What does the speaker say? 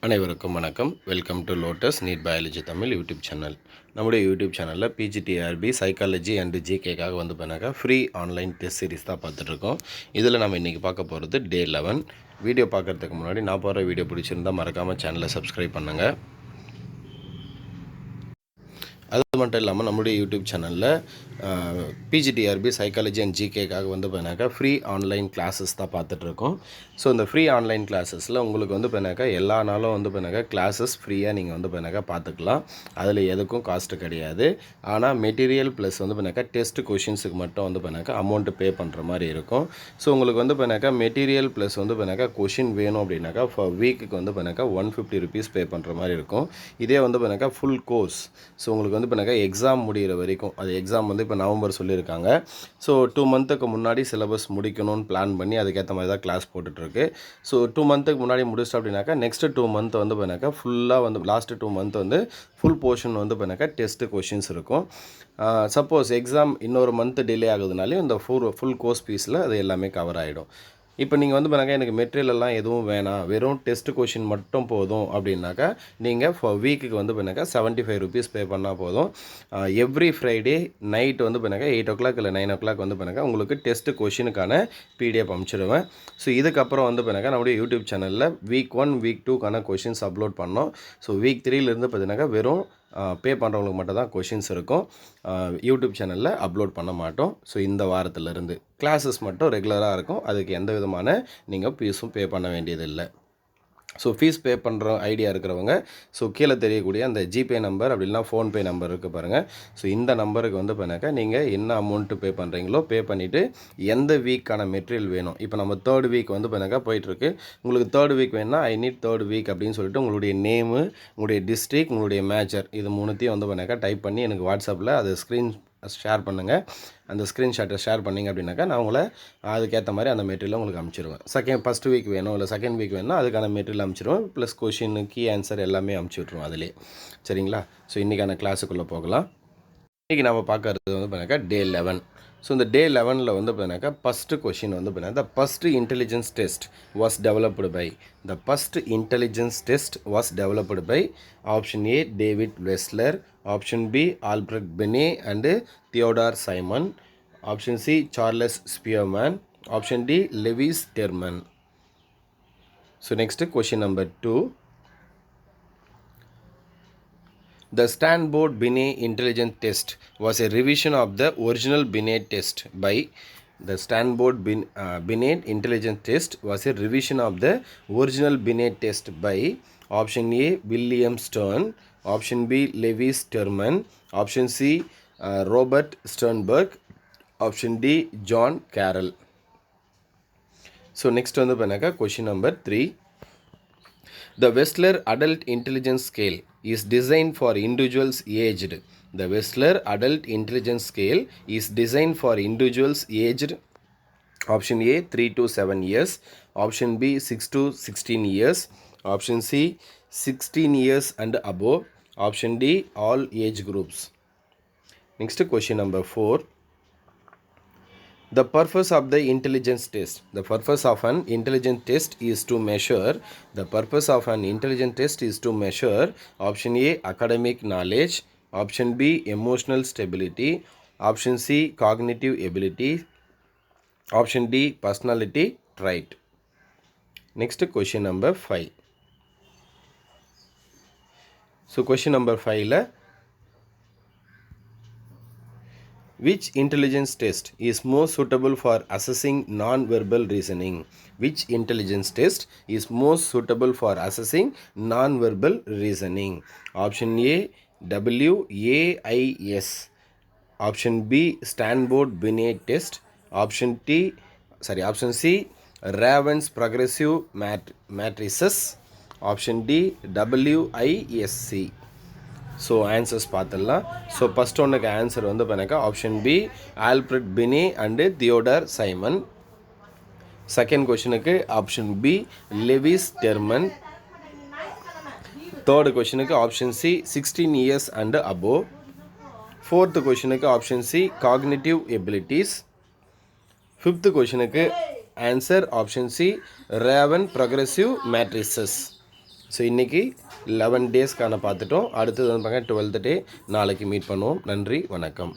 அனைவருக்கும் வணக்கம். Welcome to Lotus NEET biology Tamil YouTube channel. நம்முடைய யூடியூப் சேனலில் பிஜிடிஆர்பி சைக்காலஜி அண்டு ஜிகேக்காக வந்து பண்ணாக்கா ஃப்ரீ ஆன்லைன் டெஸ்ட் சீரிஸ் தான் பார்த்துட்ருக்கோம். இதில் நம்ம இன்றைக்கி பார்க்க போகிறது டே 11. வீடியோ பார்க்குறதுக்கு முன்னாடி நான் போகிற வீடியோ பிடிச்சிருந்தால் மறக்காமல் சேனலை சப்ஸ்கிரைப் பண்ணுங்கள். அது மட்டும் இல்லாமல் நம்முடைய யூடியூப் சேனலில் பிஜிடிஆர்பி சைக்காலஜி அண்ட் ஜிகேக்காக வந்து பண்ணாக்கா ஃப்ரீ ஆன்லைன் கிளாஸஸ் தான் பார்த்துட்ருக்கோம். ஸோ இந்த ஃப்ரீ ஆன்லைன் கிளாஸஸில் உங்களுக்கு வந்து பண்ணாக்கா எல்லா நாளும் வந்து பண்ணாக்கா கிளாஸஸ் ஃப்ரீயாக நீங்கள் வந்து பண்ணாக்கா பார்த்துக்கலாம். அதில் எதுக்கும் காஸ்ட்டு கிடையாது. ஆனால் மெட்டீரியல் ப்ளஸ் வந்து பண்ணாக்கா டெஸ்ட் கொஷின்ஸுக்கு மட்டும் வந்து பண்ணாக்கா அமௌண்ட்டு பே பண்ணுற மாதிரி இருக்கும். ஸோ உங்களுக்கு வந்து பண்ணாக்கா மெட்டீரியல் ப்ளஸ் வந்து பண்ணாக்கா கொஷின் வேணும் அப்படின்னாக்கா வீக்குக்கு வந்து பண்ணாக்கா 150 rupees பே பண்ணுற மாதிரி இருக்கும். இதே வந்து பண்ணாக்கா ஃபுல் கோர்ஸ் ஸோ உங்களுக்கு வந்து பண்ணாக்கா எக்ஸாம் முடிகிற வரைக்கும், அது எக்ஸாம் வந்து இப்போ நவம்பர் சொல்லியிருக்காங்க. ஸோ 2 மந்த்துக்கு முன்னாடி சிலபஸ் முடிக்கணும்னு பிளான் பண்ணி அதுக்கேற்ற மாதிரி தான் கிளாஸ் போட்டுட்ருக்கு. ஸோ 2 மந்த்துக்கு முன்னாடி முடிச்சிட்டோம் அப்படின்னாக்கா நெக்ஸ்ட்டு 2 மந்த் வந்து பண்ணாக்கா ஃபுல்லாக வந்து லாஸ்ட்டு 2 மந்த் வந்து ஃபுல் போர்ஷன் வந்து பண்ணாக்கா டெஸ்ட்டு கொஷின்ஸ் இருக்கும். சப்போஸ் எக்ஸாம் இன்னொரு மந்த் டிலே ஆகுதுனாலே இந்த ஃபுல் கோர்ஸ் ஃபீஸில் அது எல்லாமே கவர் ஆகிடும். இப்போ நீங்கள் வந்து பண்ணாக்கா எனக்கு மெட்டீரியல் எல்லாம் எதுவும் வேணாம், வெறும் டெஸ்ட் கொஷின் மட்டும் போதும் அப்படின்னாக்கா நீங்கள் வீக்குக்கு வந்து பண்ணாக்கா 75 rupees பே பண்ணால் போதும். எவ்ரி ஃப்ரைடே நைட் வந்து பண்ணாக்கா 8 o'clock இல்லை 9 o'clock வந்து பண்ணாக்கா உங்களுக்கு டெஸ்ட் கொஷினுக்கான பிடிஎஃப் அனுப்பிச்சிடுவேன். ஸோ இதுக்கப்புறம் வந்து பண்ணாக்கா நம்முடைய யூடியூப் சேனலில் வீக் 1 வீக் 2க்கான கொஷின்ஸ் அப்லோட் பண்ணோம். ஸோ வீக் 3லேருந்து பார்த்தீங்கன்னாக்கா வெறும் பே பண்ணுறவங்களுக்கு மட்டும் தான் கொஷின்ஸ் இருக்கும். யூடியூப் சேனலில் அப்லோட் பண்ண மாட்டோம். ஸோ இந்த வாரத்திலேருந்து கிளாஸஸ் மட்டும் ரெகுலராக இருக்கும். அதுக்கு எந்த விதமான நீங்கள் ஃபீஸும் பே பண்ண வேண்டியதில்லை. ஸோ ஃபீஸ் பே பண்ணுற ஐடியா இருக்கிறவங்க ஸோ கீழே தெரியக்கூடிய அந்த ஜிபே நம்பர் அப்படி இல்லைனா ஃபோன்பே நம்பர் இருக்குது பாருங்கள். ஸோ இந்த நம்பருக்கு வந்து பண்ணாக்கா நீங்கள் என்ன அமௌண்ட்டு பே பண்ணுறீங்களோ பே பண்ணிவிட்டு எந்த வீக்கான மெட்டீரியல் வேணும். இப்போ நம்ம 3rd வீக் வந்து பண்ணாக்கா போயிட்டுருக்கு. உங்களுக்கு 3rd வீக் வேணுன்னா ஐ நீட் 3rd வீக் அப்படின்னு சொல்லிட்டு உங்களுடைய நேமு, உங்களுடைய டிஸ்ட்ரிக்ட், உங்களுடைய மேஜர் இது மூணுத்தையும் வந்து பண்ணாக்கா டைப் பண்ணி எனக்கு வாட்ஸ்அப்பில் அது ஸ்க்ரீன் ஷேர் பண்ணுங்கள். அந்த ஸ்க்ரீன்ஷாட்டை ஷேர் பண்ணிங்க அப்படின்னாக்கா நான் உங்களை அதுக்கேற்ற மாதிரி அந்த மெட்டீரியலை உங்களுக்கு அனுப்பிச்சிடுவேன். ஃபஸ்ட் வீக் வேணும் இல்லை செகண்ட் வீக் வேணும்னா அதுக்கான மெட்டீரியல் அனுப்பிச்சிடுவேன். ப்ளஸ் கொஷின், கீ ஆன்சர் எல்லாமே அனுப்பிச்சி விட்ருவோம் அதிலே. சரிங்களா? ஸோ இன்றைக்கான கிளாஸுக்குள்ளே போகலாம். இன்றைக்கி நம்ம பார்க்கறது வந்து பண்ணாக்கா டே 11. ஸோ இந்த டே 11ல் வந்து பார்த்தீங்கன்னாக்கா ஃபஸ்ட்டு கொஷின் வந்து பார்த்தீங்கன்னா the first intelligence test was developed by option A David Wechsler, option B Albert Binet and Theodore Simon, option C Charles Spearman, option D Lewis Terman. So next question number 2. The Stanford Binet Intelligence Test was a revision of the original Binet test by the Stanford Binet Intelligence Test was a revision of the original Binet test by option A William Stern, option B Lewis Terman, option C Robert Sternberg, option D John Carroll. So next வந்து பண்ணாக்கா question number 3. The Wechsler Adult Intelligence Scale is designed for individuals aged. The Wechsler Adult Intelligence Scale is designed for individuals aged option A 3 to 7 years, option B 6 to 16 years, option C 16 years and above, option D all age groups. Next question number 4. The purpose of an intelligence test is to measure option A academic knowledge, option B emotional stability, option C cognitive ability, option D personality trait. Next question number 5. So question number 5 la which intelligence test is most suitable for assessing non-verbal reasoning? Which intelligence test is most suitable for assessing non-verbal reasoning? Option A WAIS, option B Stanford Binet test, option C Raven's progressive matrices, option D WISC. So answers பார்த்துடலாம். So first ஒன்றுக்கு answer வந்து பண்ணாக்கா option B Albert Binet and Theodore Simon. Second கொஷனுக்கு option B Lewis Terman. Third கொஷனுக்கு option C 16 years and above. Fourth கொஷனுக்கு option C cognitive abilities. Fifth கொஷனுக்கு answer option C Raven progressive matrices. So இன்றைக்கி 11 டேஸ்க்கான பார்த்துட்டோம். அடுத்தது வந்து பார்த்திங்கன்னா 12th டே நாளைக்கு மீட் பண்ணுவோம். நன்றி, வணக்கம்.